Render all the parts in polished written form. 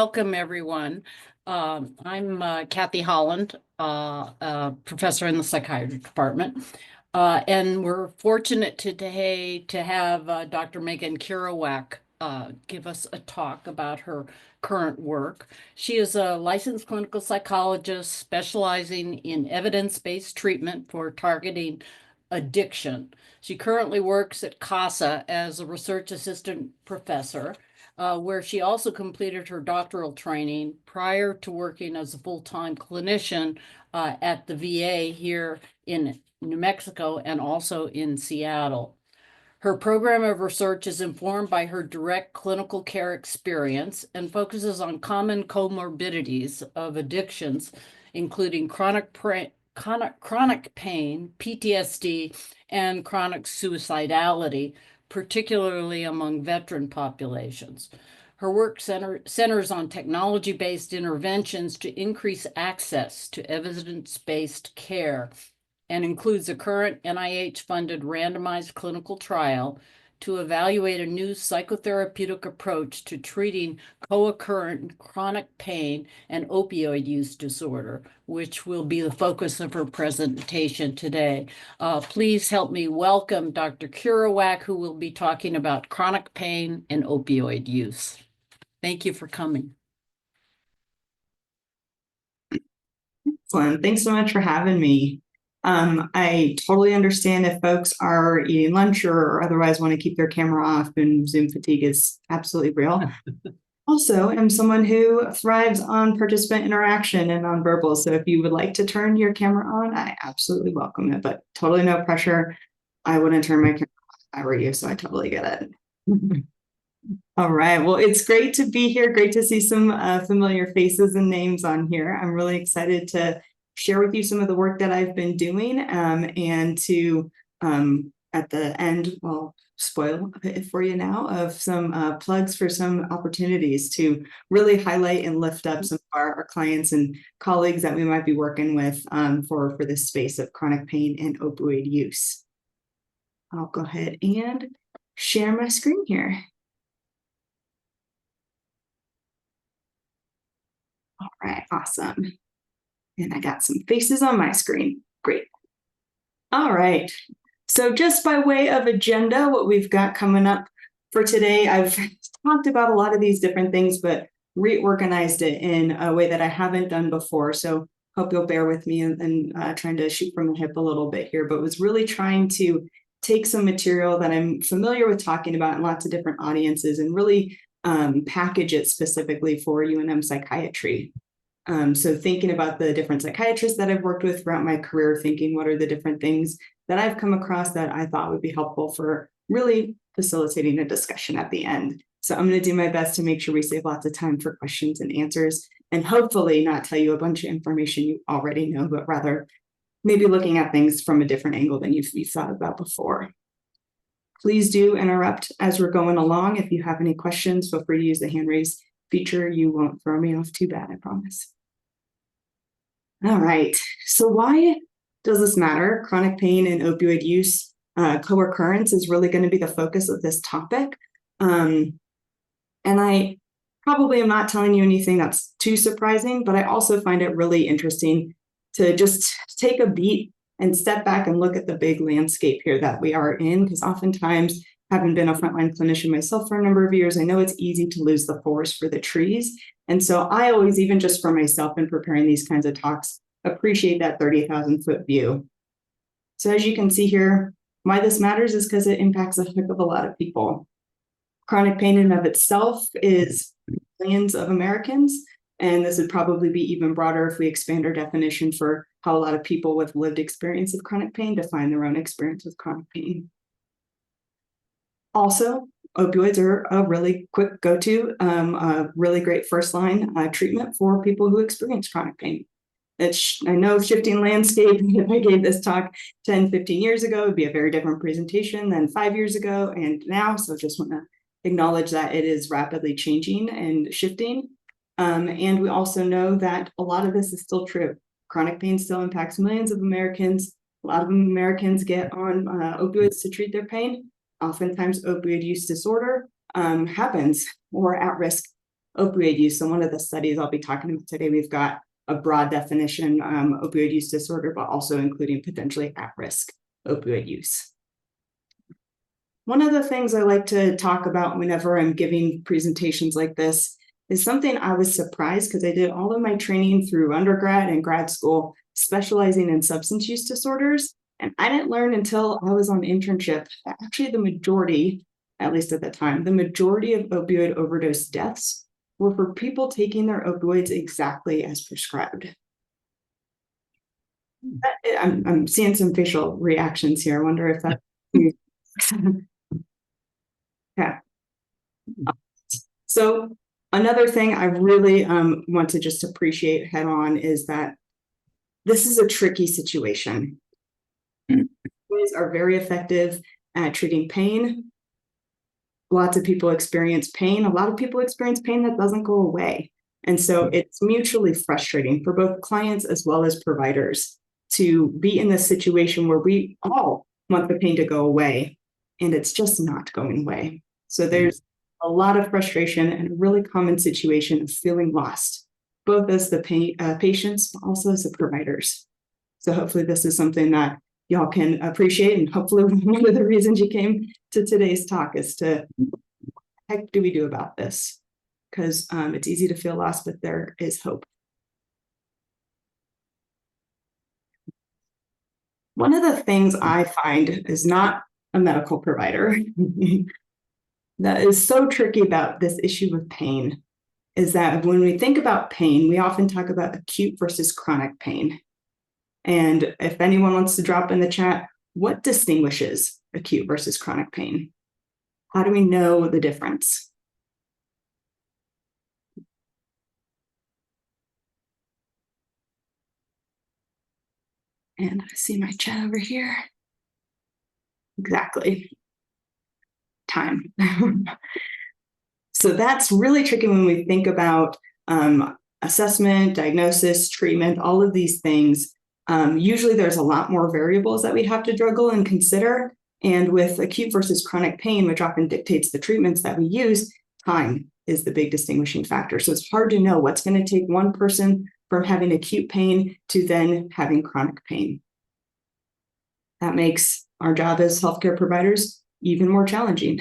Welcome, everyone. I'm Kathy Holland, a professor in the psychiatry department. And we're fortunate today to have Dr. Megan Kirouac give us a talk about her current work. She is a licensed clinical psychologist specializing in evidence-based treatment for targeting addiction. She currently works at CASA as a research assistant professor, where she also completed her doctoral training prior to working as a full-time clinician at the VA here in New Mexico and also in Seattle. Her program of research is informed by her direct clinical care experience and focuses on common comorbidities of addictions, including chronic pain, PTSD, and chronic suicidality, particularly among veteran populations. Her work centers on technology-based interventions to increase access to evidence-based care and includes a current NIH-funded randomized clinical trial to evaluate a new psychotherapeutic approach to treating co-occurrent chronic pain and opioid use disorder, which will be the focus of her presentation today. Please help me welcome Dr. Kirouac, who will be talking about chronic pain and opioid use. Thank you for coming. Excellent. Thanks so much for having me. I totally understand if folks are eating lunch or otherwise want to keep their camera off, and Zoom fatigue is absolutely real. Also, I'm someone who thrives on participant interaction and nonverbal. So if you would like to turn your camera on, I absolutely welcome it, but totally no pressure. I wouldn't turn my camera on if I were you, so I totally get it. All right. Well, it's great to be here. Great to see some familiar faces and names on here. I'm really excited to share with you some of the work that I've been doing and to, at the end, well, spoil it for you now, of some plugs for some opportunities to really highlight and lift up some of our clients and colleagues that we might be working with for this space of chronic pain and opioid use. I'll go ahead and share my screen here. All right, awesome. And I got some faces on my screen. Great. All right. So just by way of agenda, what we've got coming up for today, I've talked about a lot of these different things, but reorganized it in a way that I haven't done before. So hope you'll bear with me and trying to shoot from the hip a little bit here, but was really trying to take some material that I'm familiar with talking about in lots of different audiences and really package it specifically for UNM psychiatry. So thinking about the different psychiatrists that I've worked with throughout my career, thinking what are the different things that I've come across that I thought would be helpful for really facilitating a discussion at the end. So I'm going to do my best to make sure we save lots of time for questions and answers, and hopefully not tell you a bunch of information you already know, but rather maybe looking at things from a different angle than you've thought about before. Please do interrupt as we're going along. If you have any questions, feel free to use the hand raise feature. You won't throw me off too bad, I promise. All right, so why does this matter? Chronic pain and opioid use co-occurrence is really going to be the focus of this topic. And I probably am not telling you anything that's too surprising, but I also find it really interesting to just take a beat and step back and look at the big landscape here that we are in, because oftentimes, having been a frontline clinician myself for a number of years, I know it's easy to lose the forest for the trees. And so I always, even just for myself in preparing these kinds of talks, appreciate that 30,000-foot view. So as you can see here, why this matters is because it impacts a heck of a lot of people. Chronic pain in and of itself is millions of Americans, and this would probably be even broader if we expand our definition for how a lot of people with lived experience of chronic pain define their own experience with chronic pain. Also, opioids are a really quick go-to, a really great first-line treatment for people who experience chronic pain. I know shifting landscape. If I gave this talk 10, 15 years ago, it would be a very different presentation than 5 years ago and now. So just want to acknowledge that it is rapidly changing and shifting. And we also know that a lot of this is still true. Chronic pain still impacts millions of Americans. A lot of Americans get on opioids to treat their pain. Oftentimes opioid use disorder happens or at risk opioid use. So one of the studies I'll be talking about today, we've got a broad definition, opioid use disorder, but also including potentially at-risk opioid use. One of the things I like to talk about whenever I'm giving presentations like this is something I was surprised, because I did all of my training through undergrad and grad school specializing in substance use disorders. And I didn't learn until I was on internship that actually the majority, at least at the time, the majority of opioid overdose deaths were for people taking their opioids exactly as prescribed. I'm seeing some facial reactions here. I wonder if that. Okay. So another thing I really want to just appreciate head on is that this is a tricky situation. Opioids are very effective at treating pain. Lots of people experience pain. A lot of people experience pain that doesn't go away. And so it's mutually frustrating for both clients as well as providers to be in this situation where we all want the pain to go away and it's just not going away. So there's a lot of frustration and a really common situation of feeling lost, both as the patients, but also as the providers. So hopefully this is something that y'all can appreciate. And hopefully one of the reasons you came to today's talk is to, what the heck do we do about this? Because it's easy to feel lost, but there is hope. One of the things I find is not a medical provider that is so tricky about this issue of pain is that when we think about pain, we often talk about acute versus chronic pain. And if anyone wants to drop in the chat, what distinguishes acute versus chronic pain? How do we know the difference? And I see my chat over here. Exactly. Time. So that's really tricky when we think about assessment, diagnosis, treatment, all of these things. Usually there's a lot more variables that we have to juggle and consider. And with acute versus chronic pain, which often dictates the treatments that we use, time is the big distinguishing factor. So it's hard to know what's going to take one person from having acute pain to then having chronic pain. That makes our job as healthcare providers even more challenging.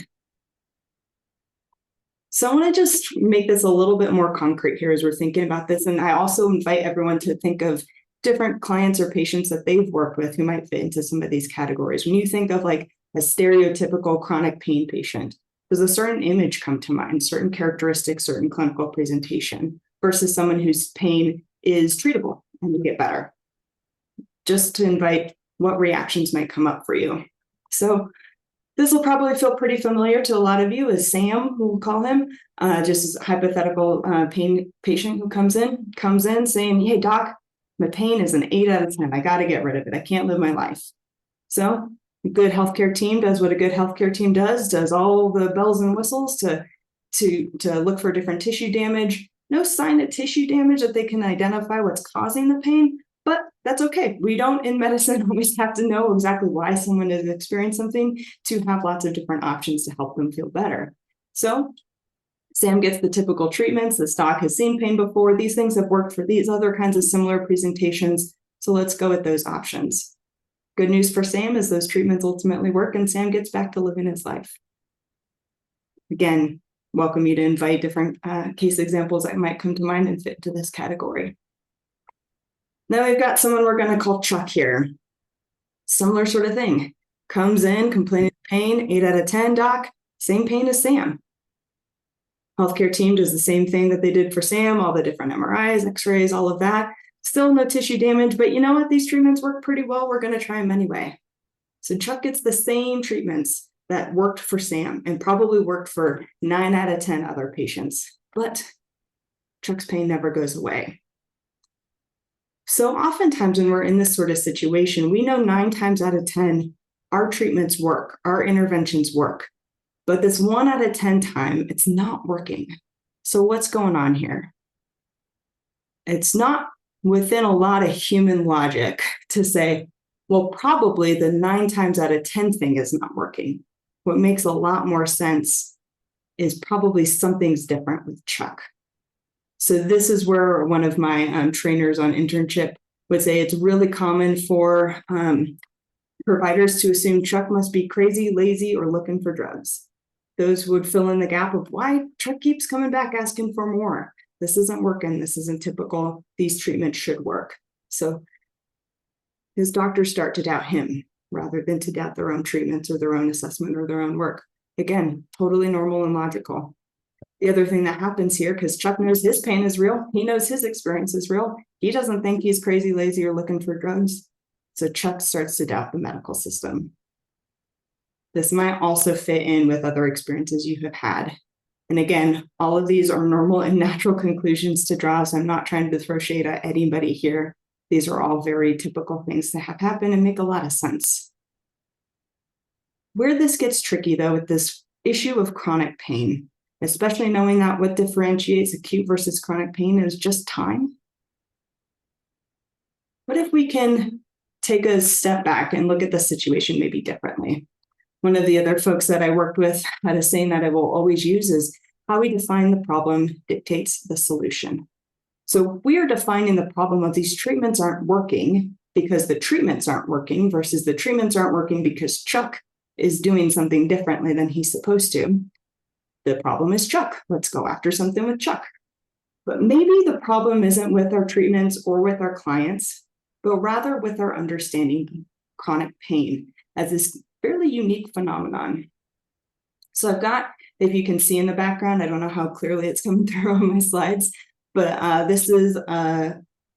So I want to just make this a little bit more concrete here as we're thinking about this. And I also invite everyone to think of different clients or patients that they've worked with who might fit into some of these categories. When you think of like a stereotypical chronic pain patient, does a certain image come to mind, certain characteristics, certain clinical presentation, versus someone whose pain is treatable and will get better? Just to invite what reactions might come up for you. So this will probably feel pretty familiar to a lot of you as Sam, we'll call him, just as a hypothetical pain patient who comes in saying, hey, doc, my pain is an 8 out of 10. I got to get rid of it. I can't live my life. So a good healthcare team does what a good healthcare team does all the bells and whistles to look for different tissue damage. No sign of tissue damage that they can identify what's causing the pain, but that's okay. We don't in medicine always have to know exactly why someone is experiencing something to have lots of different options to help them feel better. So Sam gets the typical treatments. The doc has seen pain before. These things have worked for these other kinds of similar presentations. So let's go with those options. Good news for Sam is those treatments ultimately work and Sam gets back to living his life. Again, welcome you to invite different case examples that might come to mind and fit into this category. Now we've got someone we're going to call Chuck here. Similar sort of thing. Comes in, complaining of pain, 8 out of 10, doc, same pain as Sam. Healthcare team does the same thing that they did for Sam, all the different MRIs, x-rays, all of that. Still no tissue damage, but you know what? These treatments work pretty well. We're going to try them anyway. So Chuck gets the same treatments that worked for Sam and probably worked for 9 out of 10 other patients, but Chuck's pain never goes away. So oftentimes when we're in this sort of situation, we know 9 times out of 10, our treatments work, our interventions work, but this 1 out of 10 time, it's not working. So what's going on here? It's not within a lot of human logic to say, well, probably the 9 times out of 10 thing is not working. What makes a lot more sense is probably something's different with Chuck. So this is where one of my trainers on internship would say it's really common for providers to assume Chuck must be crazy, lazy, or looking for drugs. Those would fill in the gap of why Chuck keeps coming back asking for more. This isn't working. This isn't typical. These treatments should work. So his doctors start to doubt him rather than to doubt their own treatments or their own assessment or their own work. Again, totally normal and logical. The other thing that happens here, because Chuck knows his pain is real, he knows his experience is real, he doesn't think he's crazy, lazy, or looking for drugs. So Chuck starts to doubt the medical system. This might also fit in with other experiences you have had. And again, all of these are normal and natural conclusions to draw, so I'm not trying to throw shade at anybody here. These are all very typical things that have happened and make a lot of sense. Where this gets tricky, though, with this issue of chronic pain, especially knowing that what differentiates acute versus chronic pain is just time. What if we can take a step back and look at the situation maybe differently? One of the other folks that I worked with had a saying that I will always use is how we define the problem dictates the solution. So we are defining the problem of these treatments aren't working because the treatments aren't working versus the treatments aren't working because Chuck is doing something differently than he's supposed to. The problem is Chuck. Let's go after something with Chuck. But maybe the problem isn't with our treatments or with our clients, but rather with our understanding chronic pain as this fairly unique phenomenon. So I've got, if you can see in the background, I don't know how clearly it's coming through on my slides, but this is a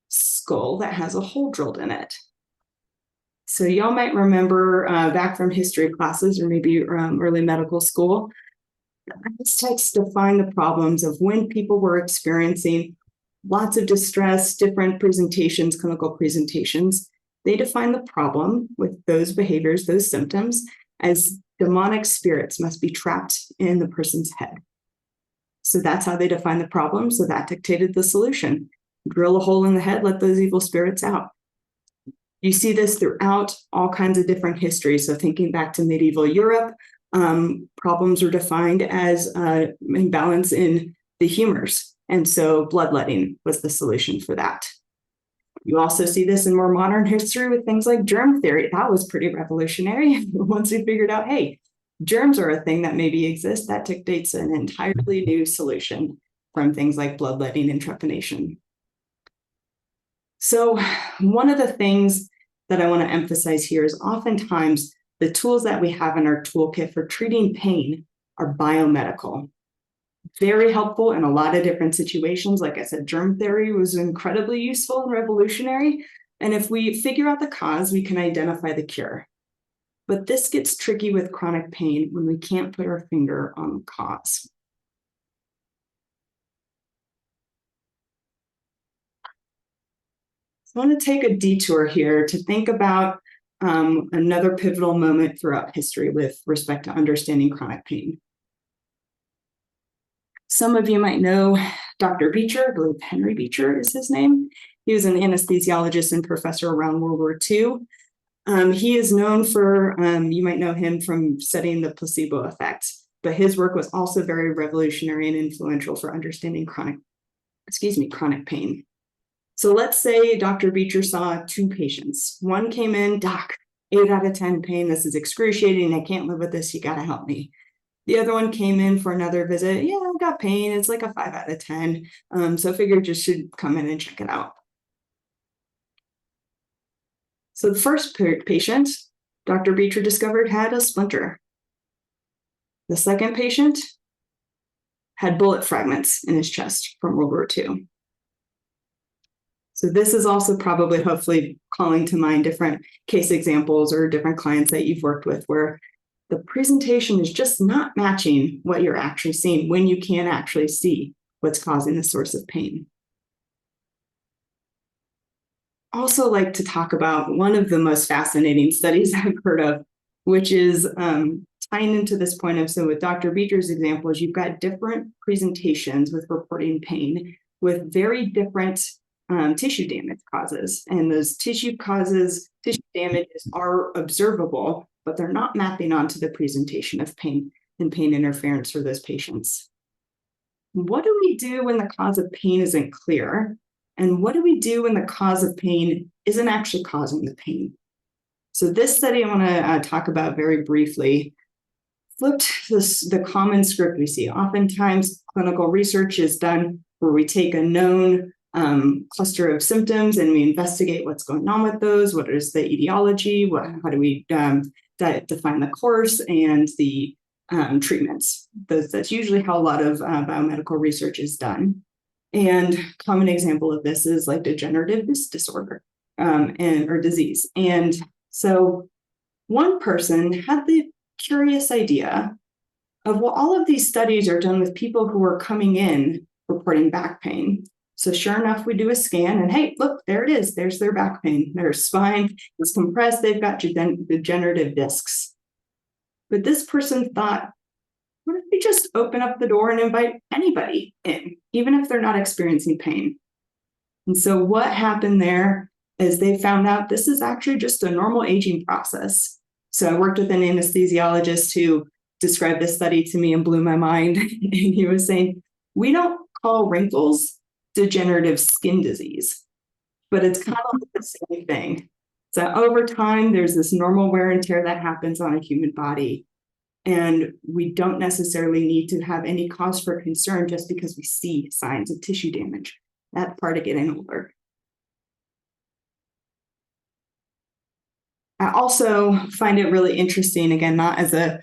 skull that has a hole drilled in it. So y'all might remember back from history classes or maybe early medical school, this text defined the problems of when people were experiencing lots of distress, different presentations, clinical presentations. They define the problem with those behaviors, those symptoms, as demonic spirits must be trapped in the person's head. So that's how they define the problem. So that dictated the solution. Drill a hole in the head, let those evil spirits out. You see this throughout all kinds of different histories. So thinking back to medieval Europe, problems are defined as imbalance in the humors. And so bloodletting was the solution for that. You also see this in more modern history with things like germ theory. That was pretty revolutionary. Once we figured out, hey, germs are a thing that maybe exists, that dictates an entirely new solution from things like bloodletting and trepanation. So one of the things that I want to emphasize here is oftentimes the tools that we have in our toolkit for treating pain are biomedical. Very helpful in a lot of different situations. Like I said, germ theory was incredibly useful and revolutionary. And if we figure out the cause, we can identify the cure. But this gets tricky with chronic pain when we can't put our finger on the cause. I want to take a detour here to think about another pivotal moment throughout history with respect to understanding chronic pain. Some of you might know Dr. Beecher. I believe Henry Beecher is his name. He was an anesthesiologist and professor around World War II. He is known for, you might know him from studying the placebo effect, but his work was also very revolutionary and influential for understanding chronic pain. So let's say Dr. Beecher saw two patients. One came in, doc, 8 out of 10 pain. This is excruciating. I can't live with this. You got to help me. The other one came in for another visit. Yeah, I've got pain. It's like a 5 out of 10. So I figured just should come in and check it out. So the first patient, Dr. Beecher discovered had a splinter. The second patient had bullet fragments in his chest from World War II. So this is also probably hopefully calling to mind different case examples or different clients that you've worked with where the presentation is just not matching what you're actually seeing when you can actually see what's causing the source of pain. Also like to talk about one of the most fascinating studies I've heard of, which is tying into this point of, so with Dr. Beecher's examples, you've got different presentations with reporting pain with very different tissue damage causes. And those tissue damages are observable, but they're not mapping onto the presentation of pain and pain interference for those patients. what do we do when the cause of pain isn't clear? And what do we do when the cause of pain isn't actually causing the pain? So this study I want to talk about very briefly flipped the common script we see. Oftentimes, clinical research is done where we take a known cluster of symptoms and we investigate what's going on with those. What is the etiology? How do we define the course and the treatments? That's usually how a lot of biomedical research is done. And a common example of this is like degenerative disc disorder or disease. And so one person had the curious idea of, well, all of these studies are done with people who are coming in reporting back pain. So sure enough, we do a scan and hey, look, there it is. There's their back pain. Their spine is compressed. They've got degenerative discs. But this person thought, what if we just open up the door and invite anybody in, even if they're not experiencing pain? And so what happened there is they found out this is actually just a normal aging process. So I worked with an anesthesiologist who described this study to me and blew my mind. And he was saying, we don't call wrinkles degenerative skin disease, but it's kind of the same thing. So over time, there's this normal wear and tear that happens on a human body. And we don't necessarily need to have any cause for concern just because we see signs of tissue damage. That's part of getting older. I also find it really interesting, again, not as a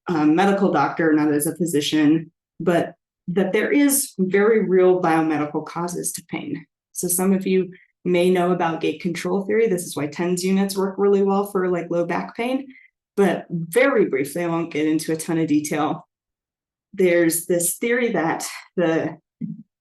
medical doctor, not as a physician, but that there is very real biomedical causes to pain. So some of you may know about gait control theory. This is why TENS units work really well for like low back pain. But very briefly, I won't get into a ton of detail. There's this theory that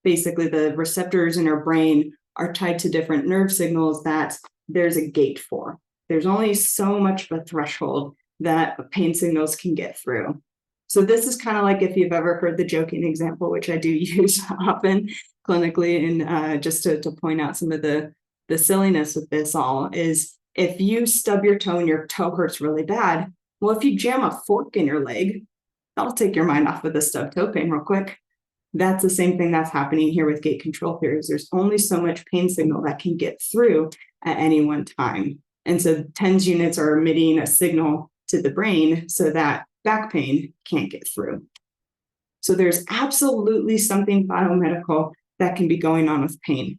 basically the receptors in our brain are tied to different nerve signals that there's a gate for. There's only so much of a threshold that pain signals can get through. So this is kind of like if you've ever heard the joking example, which I do use often clinically, and just to point out some of the silliness with this all is, if you stub your toe and your toe hurts really bad, well, if you jam a fork in your leg, that'll take your mind off of the stub toe pain real quick. That's the same thing that's happening here with gait control theories. There's only so much pain signal that can get through at any one time. And so TENS units are emitting a signal to the brain so that back pain can't get through. So there's absolutely something biomedical that can be going on with pain.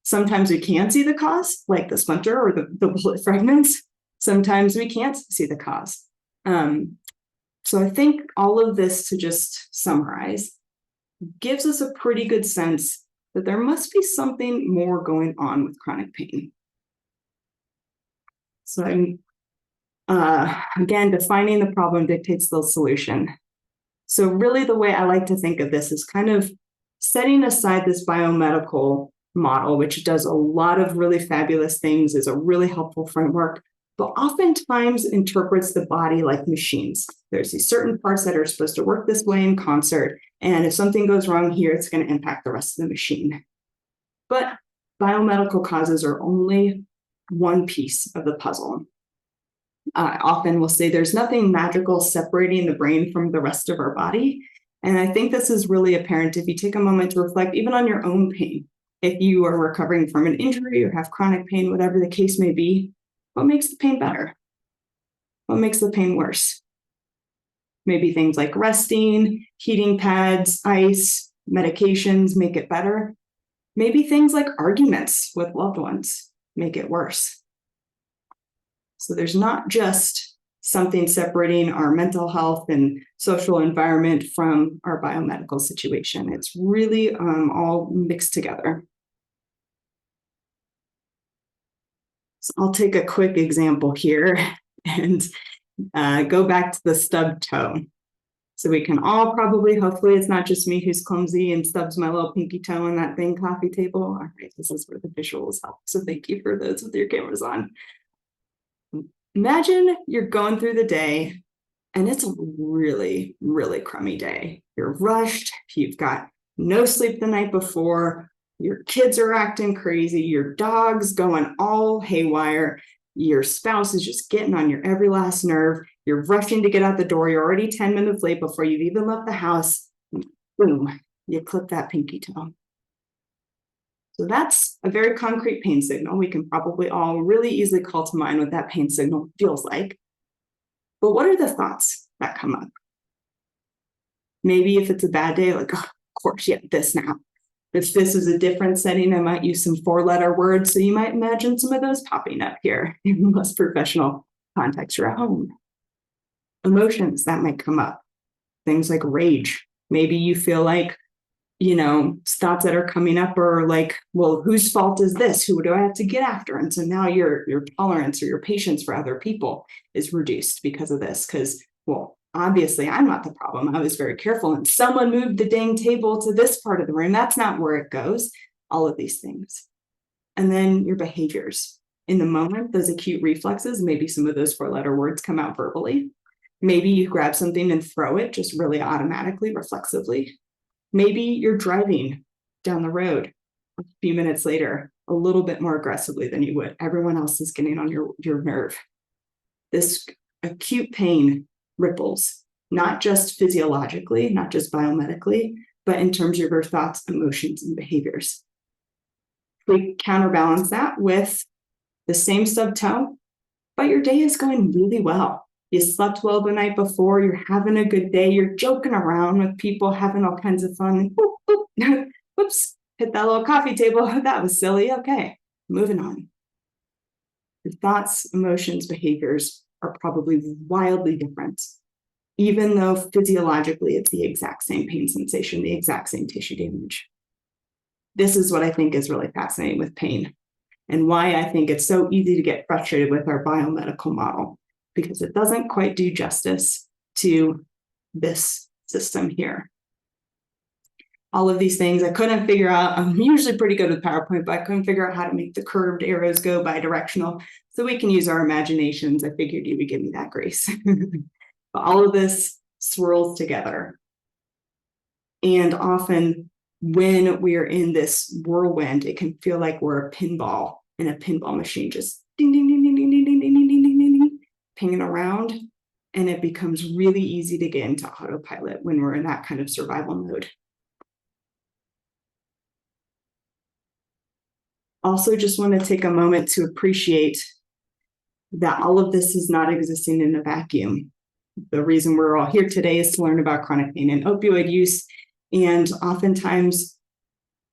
Sometimes we can see the cause, like the splinter or the bullet fragments. Sometimes we can't see the cause. So I think all of this, to just summarize, gives us a pretty good sense that there must be something more going on with chronic pain. So I'm, again, defining the problem dictates the solution. So really the way I like to think of this is kind of setting aside this biomedical model, which does a lot of really fabulous things, is a really helpful framework, but oftentimes interprets the body like machines. There's these certain parts that are supposed to work this way in concert, and if something goes wrong here, it's going to impact the rest of the machine. But biomedical causes are only one piece of the puzzle. Often we'll say there's nothing magical separating the brain from the rest of our body. And I think this is really apparent if you take a moment to reflect even on your own pain. If you are recovering from an injury or have chronic pain, whatever the case may be, what makes the pain better? What makes the pain worse? Maybe things like resting, heating pads, ice, medications make it better. Maybe things like arguments with loved ones make it worse. So there's not just something separating our mental health and social environment from our biomedical situation. It's really all mixed together. So I'll take a quick example here and go back to the stub toe. So we can all probably, hopefully it's not just me who's clumsy and stubs my little pinky toe on that thing coffee table. All right, this is where the visuals help. So thank you for those with your cameras on. Imagine you're going through the day and it's a really, really crummy day. You're rushed, you've got no sleep the night before, your kids are acting crazy, your dog's going all haywire, your spouse is just getting on your every last nerve, you're rushing to get out the door, you're already 10 minutes late before you've even left the house, boom, you clip that pinky toe. So that's a very concrete pain signal. We can probably all really easily call to mind what that pain signal feels like. But what are the thoughts that come up? Maybe if it's a bad day, like, oh, of course, yeah, this now. If this is a different setting, I might use some 4-letter words. So you might imagine some of those popping up here in less professional context or at home. Emotions that might come up. Things like rage. Maybe you feel like, thoughts that are coming up are like, well, whose fault is this? Who do I have to get after? And so now your tolerance or your patience for other people is reduced because of this. Because, well, obviously I'm not the problem. I was very careful and someone moved the dang table to this part of the room. That's not where it goes. All of these things. And then your behaviors. In the moment, those acute reflexes, maybe some of those 4-letter words come out verbally. Maybe you grab something and throw it just really automatically, reflexively. Maybe you're driving down the road a few minutes later, a little bit more aggressively than you would. Everyone else is getting on your nerve. This acute pain ripples, not just physiologically, not just biomedically, but in terms of your thoughts, emotions, and behaviors. We counterbalance that with the same subtone, but your day is going really well. You slept well the night before, you're having a good day, you're joking around with people, having all kinds of fun. Whoop, whoop. Whoops, hit that little coffee table. That was silly. Okay, moving on. Your thoughts, emotions, behaviors are probably wildly different, even though physiologically it's the exact same pain sensation, the exact same tissue damage. This is what I think is really fascinating with pain and why I think it's so easy to get frustrated with our biomedical model, because it doesn't quite do justice to this system here. All of these things I couldn't figure out. I'm usually pretty good with PowerPoint, but I couldn't figure out how to make the curved arrows go bidirectional. So we can use our imaginations. I figured you would give me that grace. But all of this swirls together. And often when we're in this whirlwind, it can feel like we're a pinball in a pinball machine, just ding, ding, ding, ding, ding, ding, ding, ding, ding, ding, ding, ding, pinging around. And it becomes really easy to get into autopilot when we're in that kind of survival mode. Also, just want to take a moment to appreciate that all of this is not existing in a vacuum. The reason we're all here today is to learn about chronic pain and opioid use. And oftentimes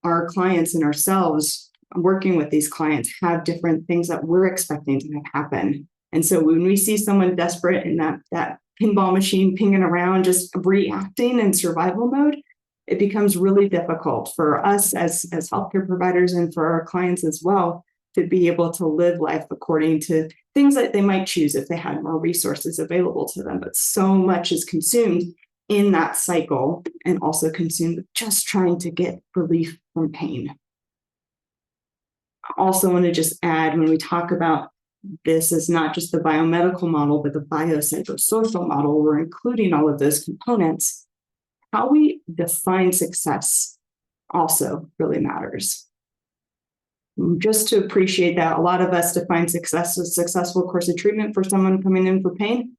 our clients and ourselves working with these clients have different things that we're expecting to have happen. And so when we see someone desperate in that pinball machine pinging around, just reacting in survival mode, it becomes really difficult for us as healthcare providers and for our clients as well to be able to live life according to things that they might choose if they had more resources available to them. But so much is consumed in that cycle and also consumed just trying to get relief from pain. I also want to just add, when we talk about this is not just the biomedical model, but the biopsychosocial model, we're including all of those components. How we define success also really matters. Just to appreciate that, a lot of us define success as a successful course of treatment for someone coming in for pain.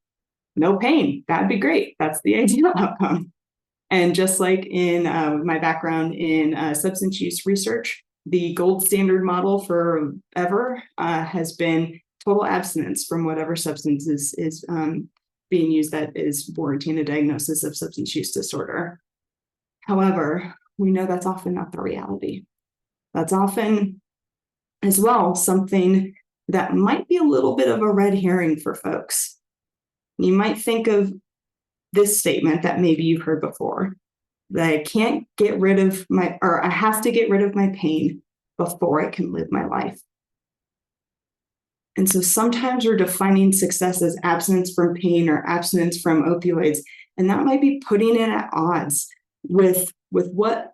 No pain, that'd be great. That's the ideal outcome. And just like in my background in substance use research, the gold standard model forever has been total abstinence from whatever substance is being used that is warranting a diagnosis of substance use disorder. However, we know that's often not the reality. That's often as well something that might be a little bit of a red herring for folks. You might think of this statement that maybe you've heard before, that I can't get rid of I have to get rid of my pain before I can live my life. And so sometimes we're defining success as abstinence from pain or abstinence from opioids, and that might be putting it at odds with what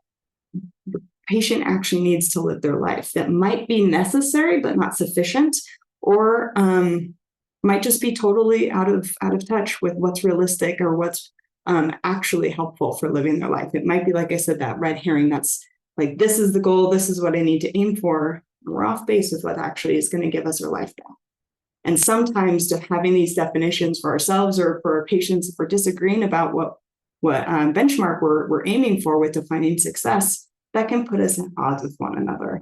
the patient actually needs to live their life. That might be necessary, but not sufficient, or might just be totally out of touch with what's realistic or what's actually helpful for living their life. It might be, like I said, that red herring that's like, this is the goal, this is what I need to aim for. We're off base with what actually is going to give us our life back. And sometimes having these definitions for ourselves or for our patients, if we're disagreeing about what benchmark we're aiming for with defining success, that can put us at odds with one another.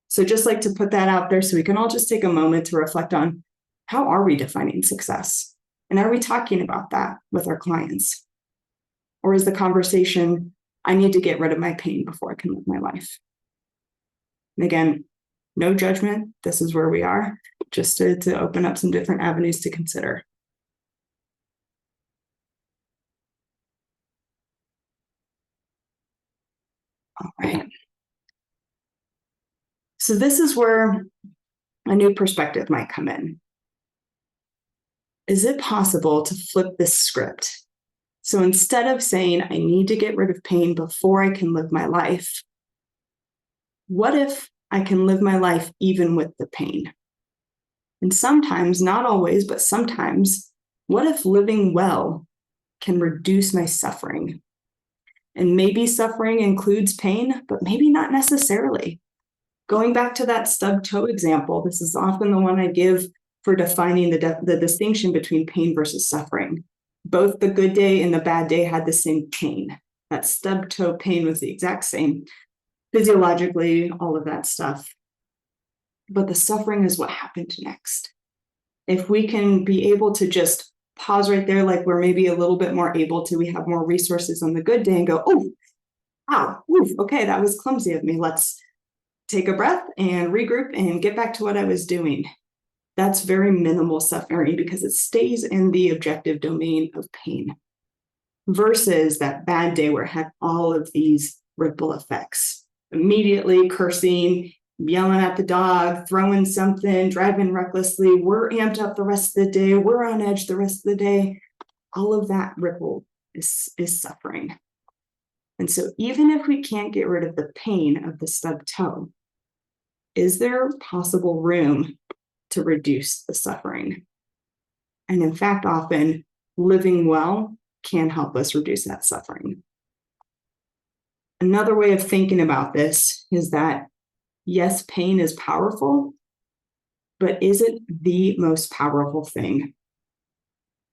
So just like to put that out there so we can all just take a moment to reflect on, how are we defining success? And are we talking about that with our clients? Or is the conversation, I need to get rid of my pain before I can live my life? And again, no judgment. This is where we are, just to open up some different avenues to consider. All right. So this is where a new perspective might come in. Is it possible to flip this script? So instead of saying, I need to get rid of pain before I can live my life, what if I can live my life even with the pain? And sometimes, not always, but sometimes, what if living well can reduce my suffering? And maybe suffering includes pain, but maybe not necessarily. Going back to that stub toe example, this is often the one I give for defining the distinction between pain versus suffering. Both the good day and the bad day had the same pain. That stub toe pain was the exact same, physiologically, all of that stuff. But the suffering is what happened next. If we can be able to just pause right there, like we're maybe a little bit more able to, we have more resources on the good day and go, oh, wow, oof, okay, that was clumsy of me. Let's take a breath and regroup and get back to what I was doing. That's very minimal suffering because it stays in the objective domain of pain versus that bad day where it had all of these ripple effects. Immediately cursing, yelling at the dog, throwing something, driving recklessly. We're amped up the rest of the day. We're on edge the rest of the day. All of that ripple is suffering. And so even if we can't get rid of the pain of the stub toe, is there possible room to reduce the suffering? And in fact, often living well can help us reduce that suffering. Another way of thinking about this is that, yes, pain is powerful, but is it the most powerful thing?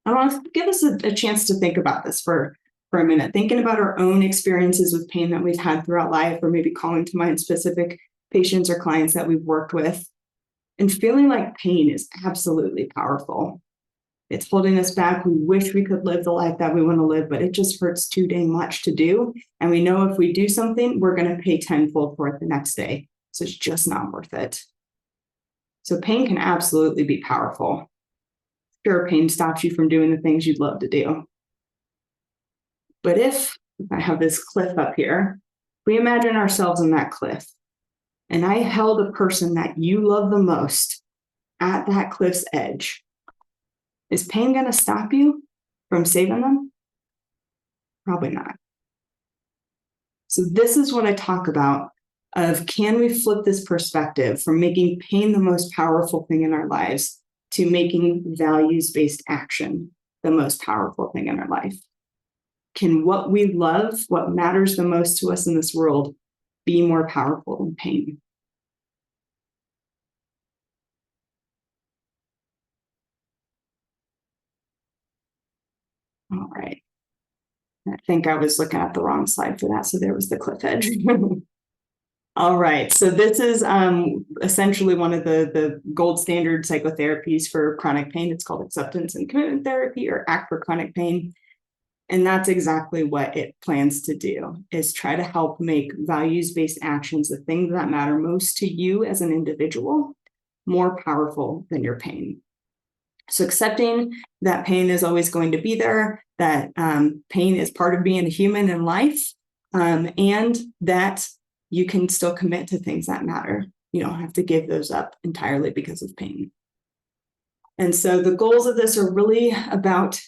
I want to give us a chance to think about this for a minute, thinking about our own experiences with pain that we've had throughout life, or maybe calling to mind specific patients or clients that we've worked with, and feeling like pain is absolutely powerful. It's holding us back. We wish we could live the life that we want to live, but it just hurts too dang much to do. And we know if we do something, we're going to pay tenfold for it the next day. So it's just not worth it. So pain can absolutely be powerful. Sure, pain stops you from doing the things you'd love to do. But if I have this cliff up here, we imagine ourselves on that cliff, and I held a person that you love the most at that cliff's edge, is pain going to stop you from saving them? Probably not. So this is what I talk about of, can we flip this perspective from making pain the most powerful thing in our lives to making values-based action the most powerful thing in our life? Can what we love, what matters the most to us in this world, be more powerful than pain? All right. I think I was looking at the wrong slide for that. So there was the cliff edge. All right. So this is essentially one of the gold standard psychotherapies for chronic pain. It's called acceptance and commitment therapy, or ACT for chronic pain. And that's exactly what it plans to do, is try to help make values-based actions, the things that matter most to you as an individual, more powerful than your pain. So accepting that pain is always going to be there, that pain is part of being a human in life, and that you can still commit to things that matter. You don't have to give those up entirely because of pain. And so the goals of this are really about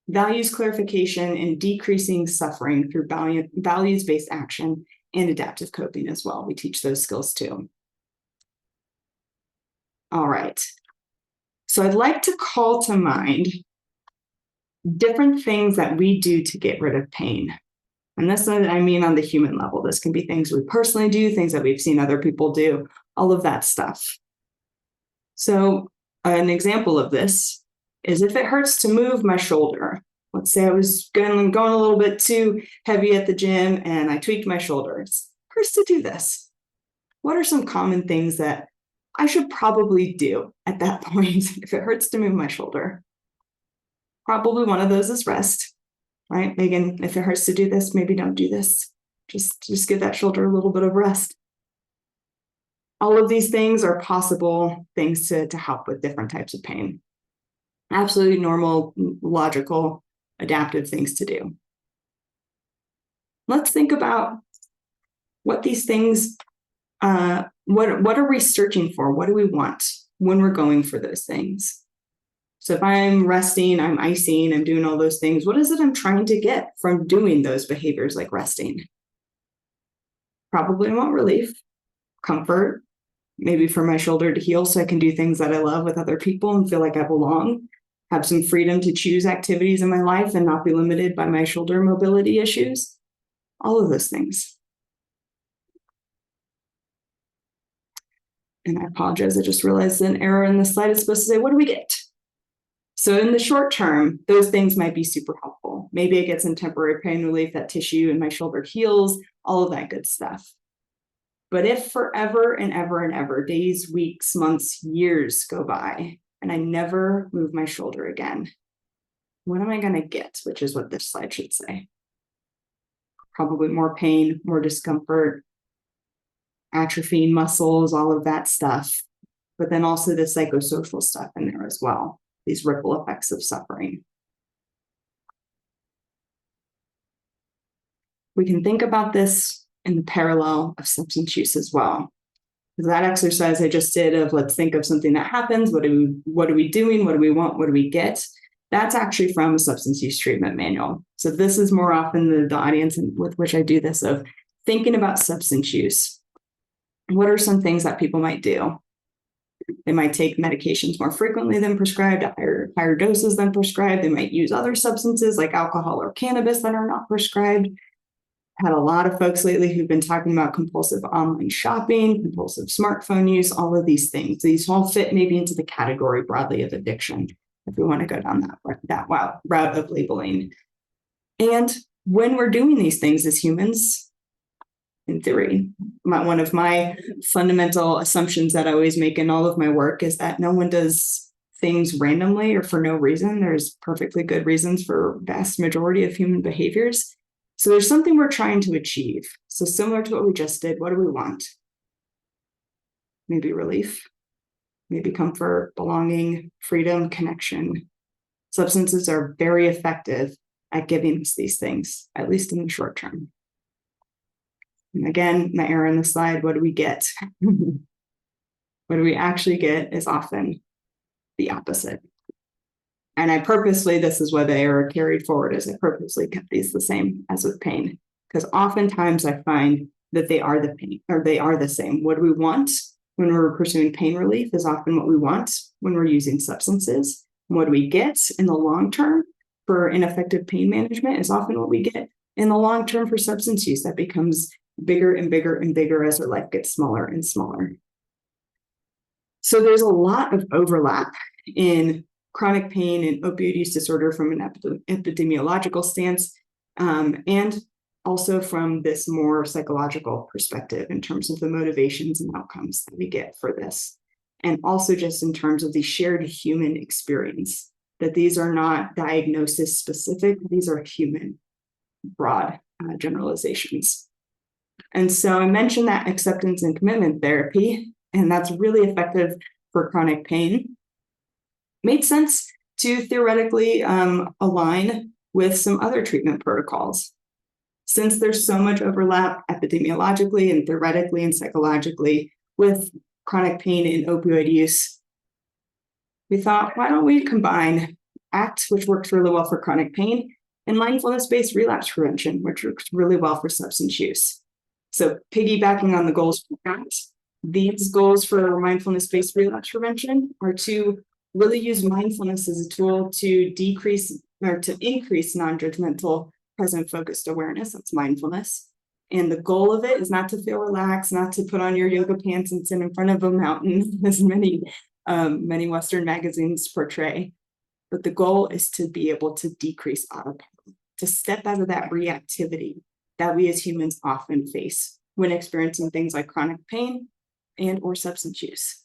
values clarification and decreasing suffering through values-based action and adaptive coping as well. We teach those skills too. All right. So I'd like to call to mind different things that we do to get rid of pain. And this, I mean, on the human level, this can be things we personally do, things that we've seen other people do, all of that stuff. So an example of this is, if it hurts to move my shoulder, Let's say I was going a little bit too heavy at the gym and I tweaked my shoulders. Hurts to do this. What are some common things that I should probably do at that point if it hurts to move my shoulder? Probably one of those is rest, right? Again, if it hurts to do this, maybe don't do this. Just give that shoulder a little bit of rest. All of these things are possible things to help with different types of pain. Absolutely normal, logical, adaptive things to do. Let's think about what these things, what are we searching for? What do we want when we're going for those things? So if I'm resting, I'm icing, I'm doing all those things, what is it I'm trying to get from doing those behaviors like resting? Probably want relief, comfort, maybe for my shoulder to heal so I can do things that I love with other people and feel like I belong, have some freedom to choose activities in my life and not be limited by my shoulder mobility issues. All of those things. And I apologize, I just realized an error in the slide is supposed to say, what do we get? So in the short term, those things might be super helpful. Maybe it gets some temporary pain relief, that tissue in my shoulder heals, all of that good stuff. But if forever and ever and ever, days, weeks, months, years go by, and I never move my shoulder again, what am I going to get? Which is what this slide should say. Probably more pain, more discomfort, atrophying muscles, all of that stuff. But then also the psychosocial stuff in there as well, these ripple effects of suffering. We can think about this in the parallel of substance use as well. That exercise I just did of let's think of something that happens, what are we doing, what do we want, what do we get? That's actually from a substance use treatment manual. So this is more often the audience with which I do this of thinking about substance use. What are some things that people might do? They might take medications more frequently than prescribed, higher doses than prescribed. They might use other substances like alcohol or cannabis that are not prescribed. Had a lot of folks lately who've been talking about compulsive online shopping, compulsive smartphone use, all of these things. These all fit maybe into the category broadly of addiction, if we want to go down that route of labeling. And when we're doing these things as humans, in theory, one of my fundamental assumptions that I always make in all of my work is that no one does things randomly or for no reason. There's perfectly good reasons for vast majority of human behaviors. So there's something we're trying to achieve. So similar to what we just did, what do we want? Maybe relief, maybe comfort, belonging, freedom, connection. Substances are very effective at giving us these things, at least in the short term. And again, my error in the slide, what do we get? What do we actually get is often the opposite. And I purposely, this is why the error carried forward, is I purposely kept these the same as with pain, because oftentimes I find that they are the same. What do we want when we're pursuing pain relief is often what we want when we're using substances. And what do we get in the long term for ineffective pain management is often what we get in the long term for substance use that becomes bigger and bigger and bigger as our life gets smaller and smaller. So there's a lot of overlap in chronic pain and opioid use disorder from an epidemiological stance, and also from this more psychological perspective in terms of the motivations and outcomes that we get for this. And also just in terms of the shared human experience, that these are not diagnosis specific, these are human, broad generalizations. And so I mentioned that acceptance and commitment therapy, and that's really effective for chronic pain. Made sense to theoretically align with some other treatment protocols. Since there's so much overlap epidemiologically and theoretically and psychologically with chronic pain and opioid use, we thought, why don't we combine ACT, which works really well for chronic pain, and mindfulness-based relapse prevention, which works really well for substance use. So piggybacking on the goals for ACT, these goals for mindfulness-based relapse prevention are to really use mindfulness as a tool to decrease or to increase non-judgmental present focused awareness. That's mindfulness. And the goal of it is not to feel relaxed, not to put on your yoga pants and sit in front of a mountain, as many Western magazines portray. but the goal is to be able to decrease autopilot, to step out of that reactivity that we as humans often face when experiencing things like chronic pain and or substance use.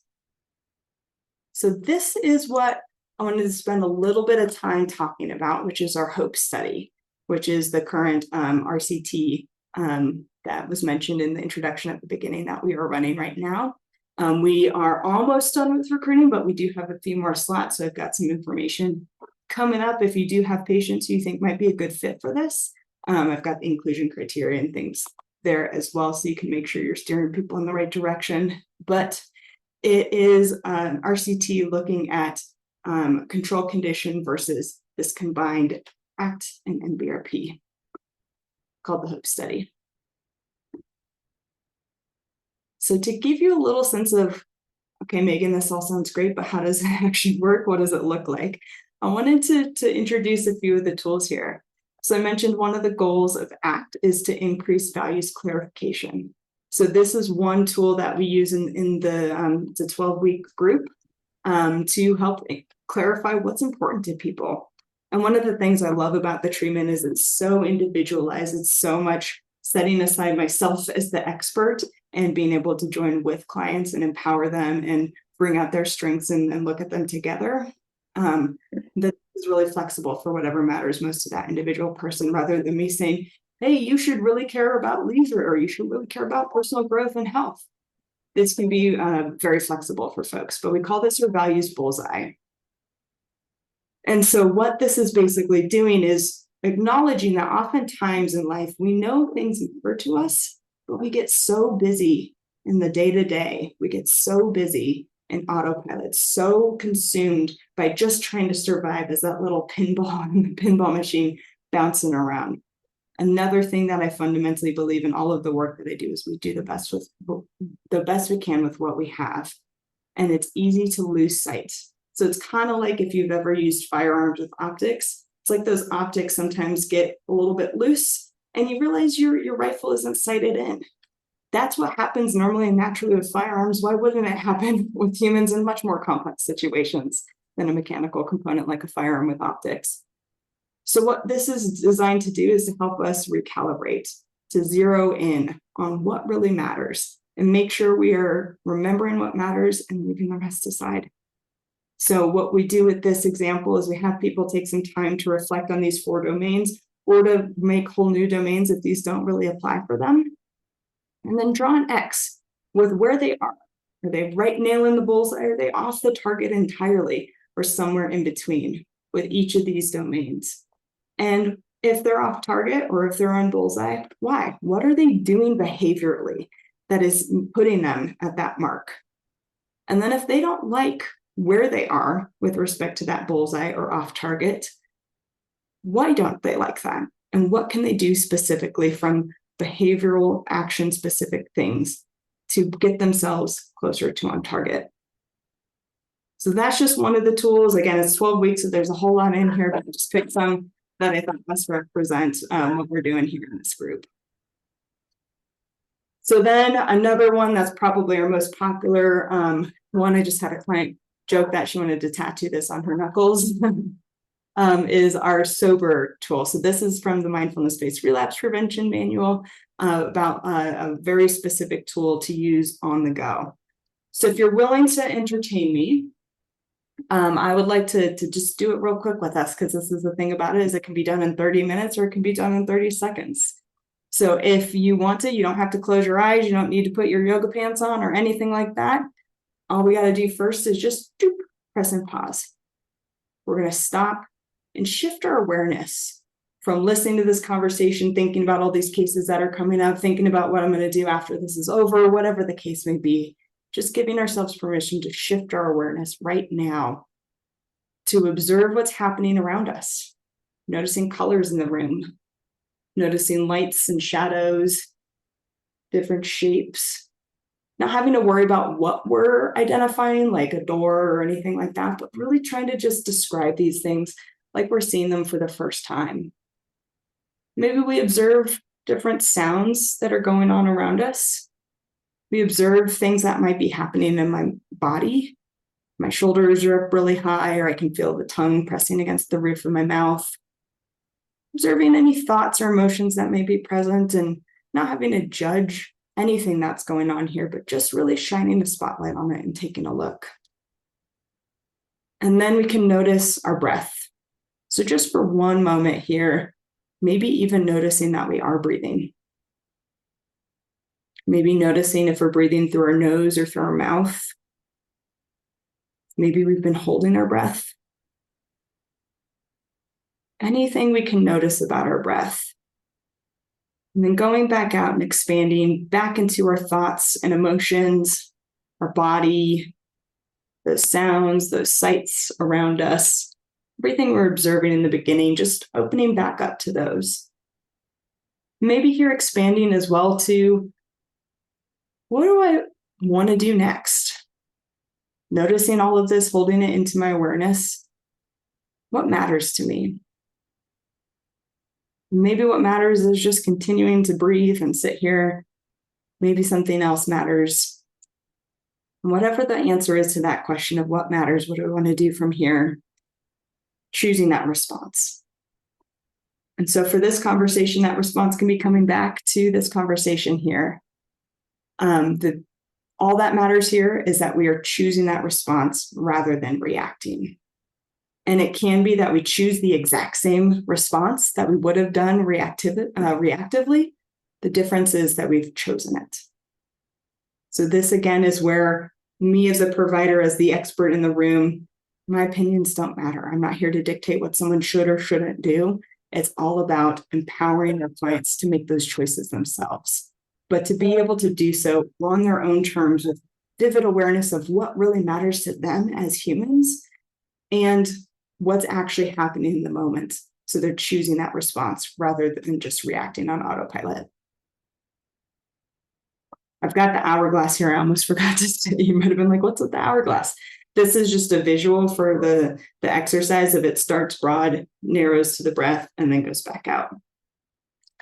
So this is what I wanted to spend a little bit of time talking about, which is our HOPE study, which is the current RCT that was mentioned in the introduction at the beginning that we are running right now. We are almost done with recruiting, but we do have a few more slots. So I've got some information coming up. If you do have patients who you think might be a good fit for this, I've got the inclusion criteria and things there as well, so you can make sure you're steering people in the right direction. But it is an RCT looking at control condition versus this combined ACT and NBRP called the HOPE study. So to give you a little sense of, okay, Megan, this all sounds great, but how does it actually work? What does it look like? I wanted to introduce a few of the tools here. So I mentioned one of the goals of ACT is to increase values clarification. So this is one tool that we use in the 12-week group to help clarify what's important to people. And one of the things I love about the treatment is it's so individualized. It's so much setting aside myself as the expert and being able to join with clients and empower them and bring out their strengths and look at them together. That is really flexible for whatever matters most to that individual person, rather than me saying, hey, you should really care about leisure, or you should really care about personal growth and health. This can be very flexible for folks, but we call this our values bullseye. And so what this is basically doing is acknowledging that oftentimes in life, we know things matter to us, but we get so busy in the day-to-day, we get so busy in autopilot, so consumed by just trying to survive as that little pinball in the pinball machine bouncing around. Another thing that I fundamentally believe in all of the work that I do is we do the best we can with what we have. And it's easy to lose sight. So it's kind of like if you've ever used firearms with optics. It's like those optics sometimes get a little bit loose and you realize your rifle isn't sighted in. That's what happens normally and naturally with firearms. Why wouldn't it happen with humans in much more complex situations than a mechanical component like a firearm with optics? So what this is designed to do is to help us recalibrate, to zero in on what really matters and make sure we are remembering what matters and leaving the rest aside. So what we do with this example is we have people take some time to reflect on these 4 domains or to make whole new domains if these don't really apply for them. And then draw an X with where they are. Are they right nail in the bullseye? Are they off the target entirely or somewhere in between with each of these domains? And if they're off target or if they're on bullseye, why? What are they doing behaviorally that is putting them at that mark? And then if they don't like where they are with respect to that bullseye or off target, why don't they like that? And what can they do specifically from behavioral action specific things to get themselves closer to on target? So that's just one of the tools. Again, it's 12 weeks, so there's a whole lot in here, but I just picked some that I thought best represent what we're doing here in this group. So then another one that's probably our most popular one, I just had a client joke that she wanted to tattoo this on her knuckles, is our SOBER tool. So this is from the Mindfulness-Based Relapse Prevention Manual about a very specific tool to use on the go. So if you're willing to entertain me, I would like to just do it real quick with us, because this is the thing about it, is it can be done in 30 minutes or it can be done in 30 seconds. So if you want to, you don't have to close your eyes. You don't need to put your yoga pants on or anything like that. All we got to do first is just press and pause. We're going to stop and shift our awareness from listening to this conversation, thinking about all these cases that are coming up, thinking about what I'm going to do after this is over, whatever the case may be. Just giving ourselves permission to shift our awareness right now to observe what's happening around us, noticing colors in the room, noticing lights and shadows, different shapes, not having to worry about what we're identifying, like a door or anything like that, but really trying to just describe these things like we're seeing them for the first time. Maybe we observe different sounds that are going on around us. We observe things that might be happening in my body. My shoulders are up really high, or I can feel the tongue pressing against the roof of my mouth. Observing any thoughts or emotions that may be present and not having to judge anything that's going on here, but just really shining a spotlight on it and taking a look. And then we can notice our breath. So just for one moment here, maybe even noticing that we are breathing. Maybe noticing if we're breathing through our nose or through our mouth. Maybe we've been holding our breath. Anything we can notice about our breath. And then going back out and expanding back into our thoughts and emotions, our body, those sounds, those sights around us, everything we're observing in the beginning, just opening back up to those. Maybe here expanding as well to, what do I want to do next? Noticing all of this, holding it into my awareness. What matters to me? Maybe what matters is just continuing to breathe and sit here. Maybe something else matters. And whatever the answer is to that question of what matters, what do I want to do from here? Choosing that response. And so for this conversation, that response can be coming back to this conversation here. All that matters here is that we are choosing that response rather than reacting. And it can be that we choose the exact same response that we would have done reactively. The difference is that we've chosen it. So this again is where me as a provider, as the expert in the room, my opinions don't matter. I'm not here to dictate what someone should or shouldn't do. It's all about empowering their clients to make those choices themselves. But to be able to do so on their own terms with vivid awareness of what really matters to them as humans and what's actually happening in the moment. So they're choosing that response rather than just reacting on autopilot. I've got the hourglass here. I almost forgot to say, you might have been like, what's with the hourglass? This is just a visual for the exercise of it starts broad, narrows to the breath, and then goes back out.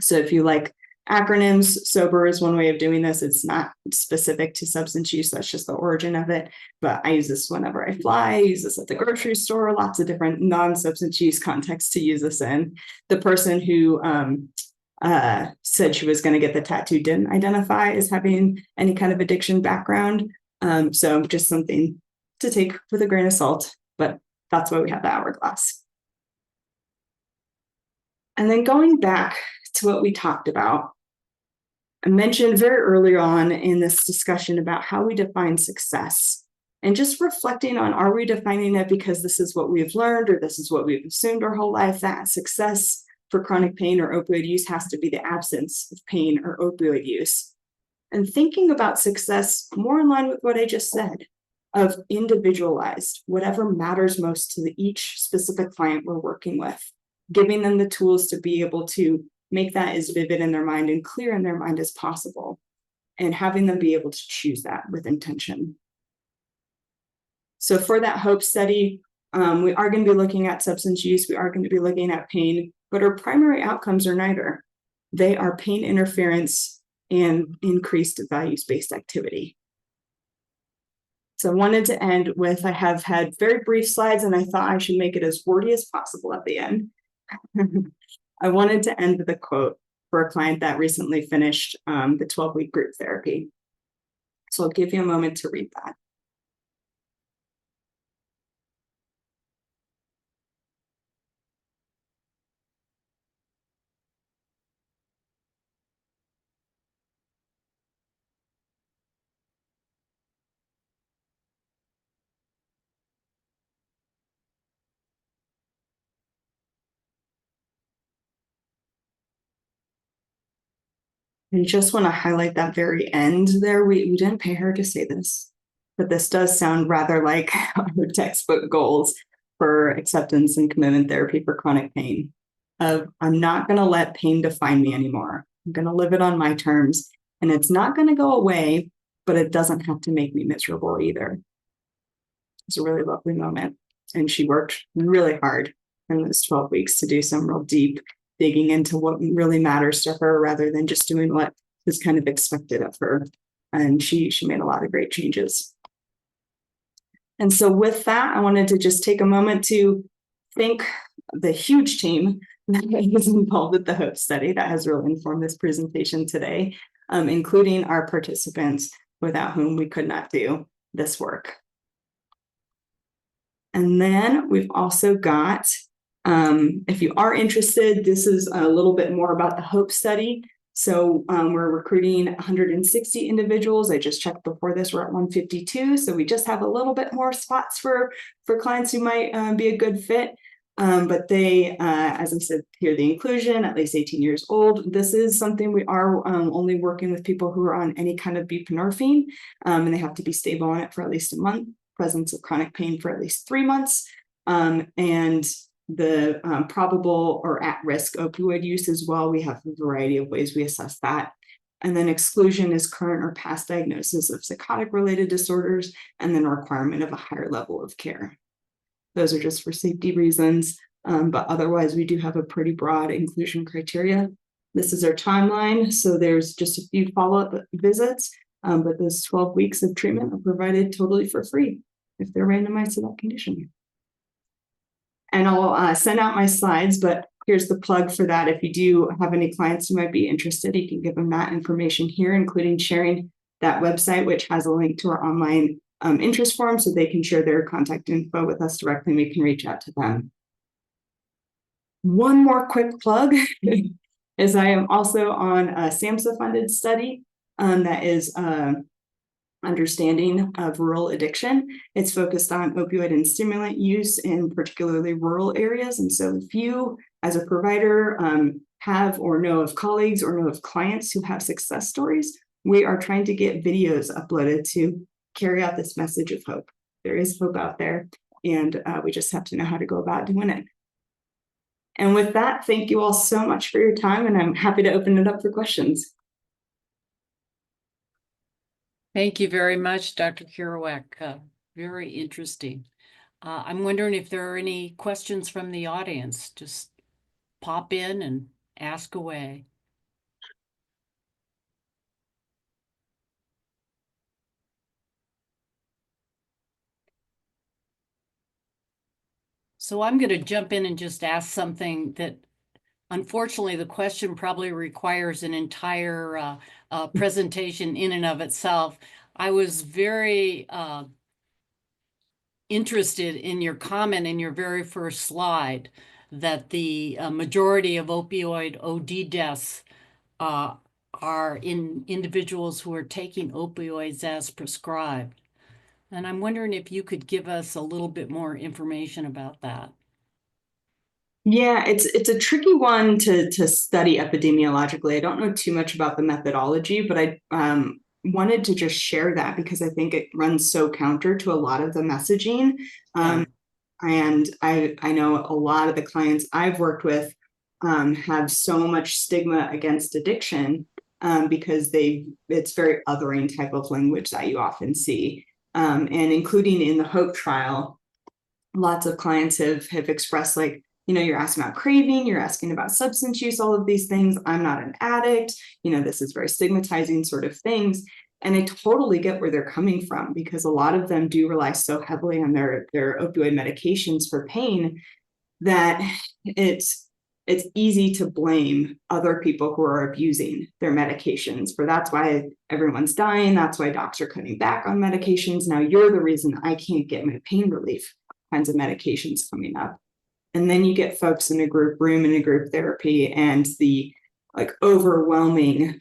So if you like acronyms, SOBER is one way of doing this. It's not specific to substance use. That's just the origin of it. But I use this whenever I fly. I use this at the grocery store, lots of different non-substance use contexts to use this in. The person who said she was going to get the tattoo didn't identify as having any kind of addiction background. So just something to take with a grain of salt, but that's why we have the hourglass. And then going back to what we talked about, I mentioned very early on in this discussion about how we define success and just reflecting on, are we defining it because this is what we've learned or this is what we've assumed our whole life, that success for chronic pain or opioid use has to be the absence of pain or opioid use. And thinking about success more in line with what I just said, of individualized, whatever matters most to each specific client we're working with, giving them the tools to be able to make that as vivid in their mind and clear in their mind as possible, and having them be able to choose that with intention. So for that HOPE study, we are going to be looking at substance use, we are going to be looking at pain, but our primary outcomes are neither. They are pain interference and increased values-based activity. So I wanted to end with, I have had very brief slides and I thought I should make it as wordy as possible at the end. I wanted to end with a quote for a client that recently finished the 12-week group therapy. So I'll give you a moment to read that. And just want to highlight that very end there. We didn't pay her to say this, but this does sound rather like our textbook goals for acceptance and commitment therapy for chronic pain. I'm not going to let pain define me anymore. I'm going to live it on my terms, and it's not going to go away, but it doesn't have to make me miserable either. It's a really lovely moment. And she worked really hard in those 12 weeks to do some real deep digging into what really matters to her rather than just doing what was kind of expected of her. And she made a lot of great changes. And so with that, I wanted to just take a moment to thank the huge team that is involved with the HOPE study that has really informed this presentation today, including our participants, without whom we could not do this work. And then we've also got, if you are interested, this is a little bit more about the HOPE study. So we're recruiting 160 individuals. I just checked before this, we're at 152. So we just have a little bit more spots for clients who might be a good fit. But they, as I said here, the inclusion, at least 18 years old. This is something we are only working with people who are on any kind of buprenorphine, and they have to be stable on it for at least a month, presence of chronic pain for at least 3 months, and the probable or at-risk opioid use as well. We have a variety of ways we assess that. And then exclusion is current or past diagnosis of psychotic-related disorders, and then a requirement of a higher level of care. Those are just for safety reasons, but otherwise we do have a pretty broad inclusion criteria. This is our timeline, so there's just a few follow-up visits, but those 12 weeks of treatment are provided totally for free if they're randomized to that condition. And I'll send out my slides, but here's the plug for that. If you do have any clients who might be interested, you can give them that information here, including sharing that website, which has a link to our online interest form, so they can share their contact info with us directly and we can reach out to them. One more quick plug is I am also on a SAMHSA funded study that is understanding of rural addiction. It's focused on opioid and stimulant use in particularly rural areas. And so if you, as a provider, have or know of colleagues or know of clients who have success stories, we are trying to get videos uploaded to carry out this message of hope. There is hope out there, and we just have to know how to go about doing it. And with that, thank you all so much for your time, and I'm happy to open it up for questions. Thank you very much, Dr. Kirouac. Very interesting. I'm wondering if there are any questions from the audience. Just pop in and ask away. So I'm going to jump in and just ask something that, unfortunately, the question probably requires an entire presentation in and of itself. I was very interested in your comment in your very first slide that the majority of opioid OD deaths are in individuals who are taking opioids as prescribed. And I'm wondering if you could give us a little bit more information about that. Yeah, it's a tricky one to study epidemiologically. I don't know too much about the methodology, but I wanted to just share that because I think it runs so counter to a lot of the messaging. Yeah. And I know a lot of the clients I've worked with have so much stigma against addiction because it's very othering type of language that you often see. And including in the HOPE trial, lots of clients have expressed, like, you know, you're asking about craving, you're asking about substance use, all of these things. I'm not an addict. You know, this is very stigmatizing sort of things. And I totally get where they're coming from because a lot of them do rely so heavily on their opioid medications for pain that it's easy to blame other people who are abusing their medications for that's why everyone's dying. That's why docs are cutting back on medications. Now you're the reason I can't get my pain relief kinds of medications coming up. And then you get folks in a group room in a group therapy, and the like overwhelming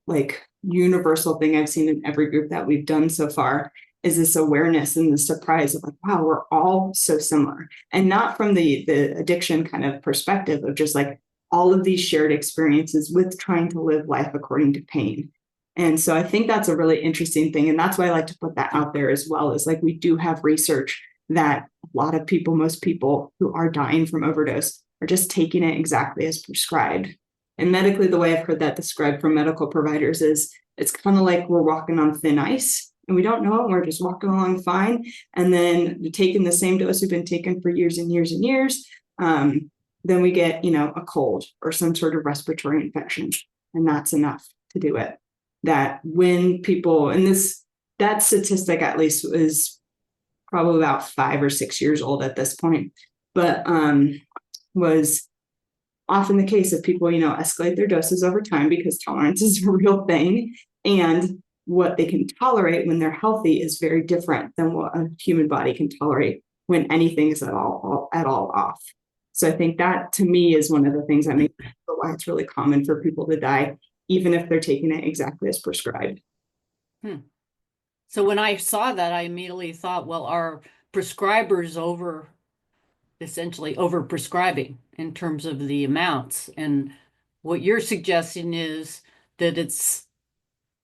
like universal thing I've seen in every group that we've done so far is this awareness and the surprise of like, wow, we're all so similar. And not from the addiction kind of perspective of just like all of these shared experiences with trying to live life according to pain. And so I think that's a really interesting thing. And that's why I like to put that out there as well, is like we do have research that a lot of people, most people who are dying from overdose are just taking it exactly as prescribed. And medically, the way I've heard that described from medical providers is it's kind of like we're walking on thin ice and we don't know it. We're just walking along fine. And then taking the same dose we've been taking for years and years and years. Then we get, you know, a cold or some sort of respiratory infection. And that's enough to do it. That when people, and that statistic at least is probably about 5 or 6 years old at this point, but was often the case of people, escalate their doses over time because tolerance is a real thing. And what they can tolerate when they're healthy is very different than what a human body can tolerate when anything is at all off. So I think that to me is one of the things that makes why it's really common for people to die, even if they're taking it exactly as prescribed. So when I saw that, I immediately thought, well, are prescribers essentially over prescribing in terms of the amounts? And what you're suggesting is that it's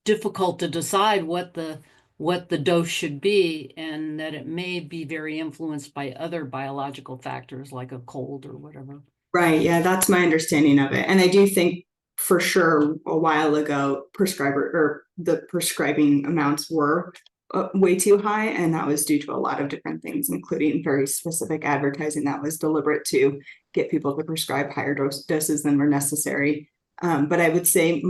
difficult to decide what the dose should be, and that it may be very influenced by other biological factors like a cold or whatever. Right. Yeah, that's my understanding of it. And I do think for sure a while ago, the prescribing amounts were way too high. And that was due to a lot of different things, including very specific advertising that was deliberate to get people to prescribe higher doses than were necessary. But I would say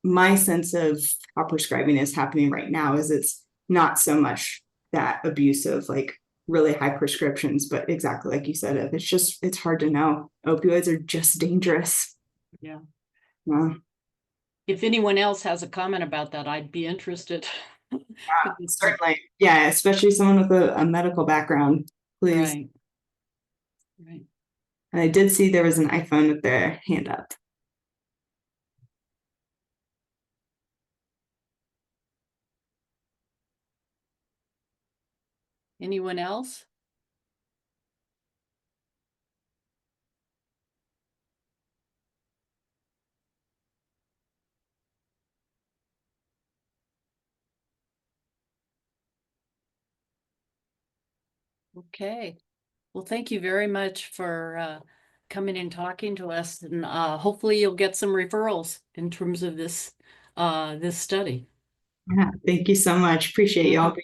my sense of how prescribing is happening right now is it's not so much that abuse of like really high prescriptions, but exactly like you said, it's hard to know. Opioids are just dangerous. Yeah. Yeah. If anyone else has a comment about that, I'd be interested. Certainly. Yeah, especially someone with a medical background, please. Right. Right. And I did see there was an iPhone with their hand up. Anyone else? Okay. Well, thank you very much for coming and talking to us, and hopefully you'll get some referrals in terms of this study. Yeah, thank you so much. Appreciate y'all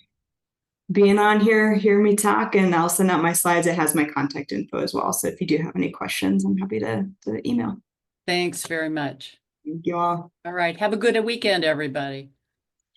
being on here, hear me talk, and I'll send out my slides. It has my contact info as well. So if you do have any questions, I'm happy to email. Thanks very much. Thank you all. All right. Have a good weekend, everybody.